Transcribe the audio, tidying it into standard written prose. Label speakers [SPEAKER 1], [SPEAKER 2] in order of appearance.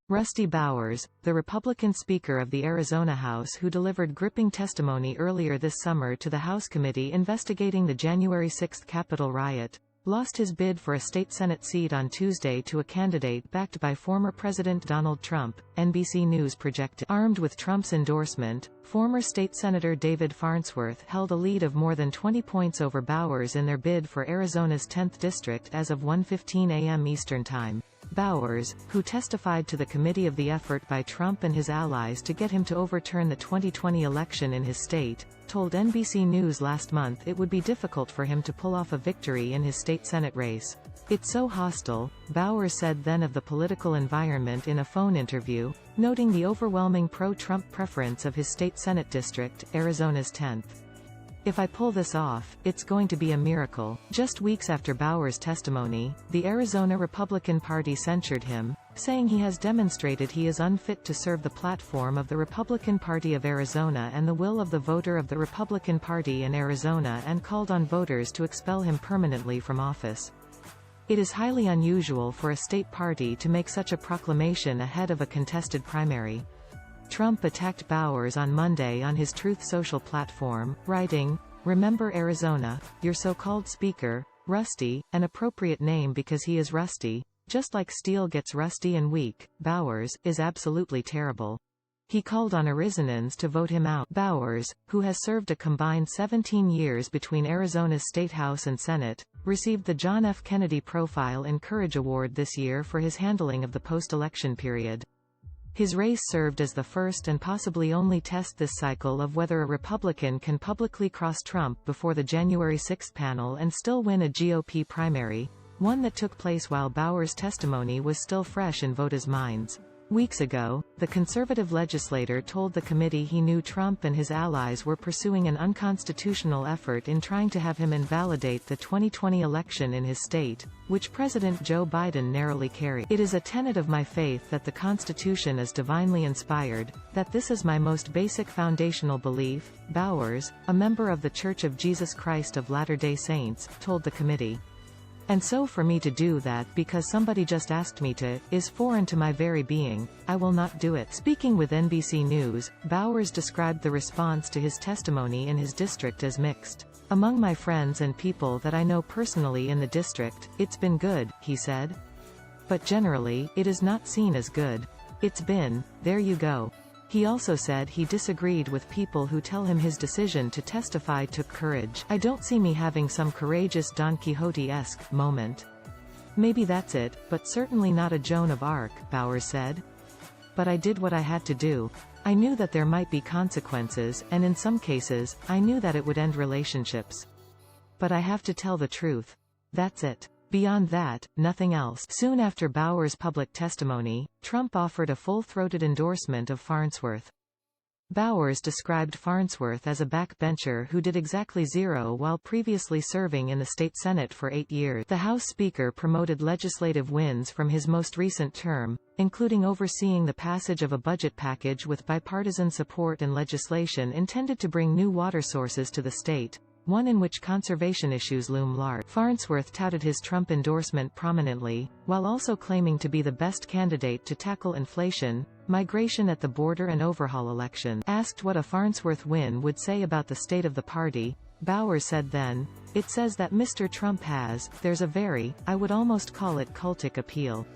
[SPEAKER 1] Rusty Bowers, the Republican Speaker of the Arizona House who delivered gripping testimony earlier this summer to the House committee investigating the January 6 Capitol riot, lost his bid for a state Senate seat on Tuesday to a candidate backed by former President Donald Trump, NBC News projected. Armed with Trump's endorsement, former state Senator David Farnsworth held a lead of more than 20 points over Bowers in their bid for Arizona's 10th district as of 1:15 a.m. Eastern Time. Bowers, who testified to the committee of the effort by Trump and his allies to get him to overturn the 2020 election in his state, told NBC News last month it would be difficult for him to pull off a victory in his state Senate race. "It's so hostile," Bowers said then of the political environment in a phone interview, noting the overwhelming pro-Trump preference of his state Senate district, Arizona's 10th. "If I pull this off, it's going to be a miracle." Just weeks after Bowers' testimony, the Arizona Republican Party censured him, saying he has demonstrated he is unfit to serve the platform of the Republican Party of Arizona and the will of the voter of the Republican Party in Arizona, and called on voters to expel him permanently from office. It is highly unusual for a state party to make such a proclamation ahead of a contested primary. Trump attacked Bowers on Monday on his Truth Social platform, writing, "Remember Arizona, your so-called speaker, Rusty, an appropriate name because he is rusty, just like steel gets rusty and weak, Bowers, is absolutely terrible." He called on Arizonans to vote him out. Bowers, who has served a combined 17 years between Arizona's State House and Senate, received the John F. Kennedy Profile and Courage Award this year for his handling of the post-election period. His race served as the first and possibly only test this cycle of whether a Republican can publicly cross Trump before the January 6 panel and still win a GOP primary, one that took place while Bowers' testimony was still fresh in voters' minds. Weeks ago, the conservative legislator told the committee he knew Trump and his allies were pursuing an unconstitutional effort in trying to have him invalidate the 2020 election in his state, which President Joe Biden narrowly carried. "It is a tenet of my faith that the Constitution is divinely inspired, that this is my most basic foundational belief," Bowers, a member of the Church of Jesus Christ of Latter-day Saints, told the committee. "And so for me to do that because somebody just asked me to, is foreign to my very being. I will not do it." Speaking with NBC News, Bowers described the response to his testimony in his district as mixed. "Among my friends and people that I know personally in the district, it's been good," he said. "But generally, it is not seen as good. It's been, there you go." He also said he disagreed with people who tell him his decision to testify took courage. "I don't see me having some courageous Don Quixote-esque moment. Maybe that's it, but certainly not a Joan of Arc," Bowers said. "But I did what I had to do. I knew that there might be consequences, and in some cases, I knew that it would end relationships. But I have to tell the truth. That's it. Beyond that, nothing else." Soon after Bowers' public testimony, Trump offered a full-throated endorsement of Farnsworth. Bowers described Farnsworth as a backbencher who did exactly zero while previously serving in the state Senate for 8 years. The House Speaker promoted legislative wins from his most recent term, including overseeing the passage of a budget package with bipartisan support and legislation intended to bring new water sources to the state, one in which conservation issues loom large. Farnsworth touted his Trump endorsement prominently, while also claiming to be the best candidate to tackle inflation, migration at the border and overhaul election. Asked what a Farnsworth win would say about the state of the party, Bowers said then, "It says that Mr. Trump has, there's a very, I would almost call it cultic appeal.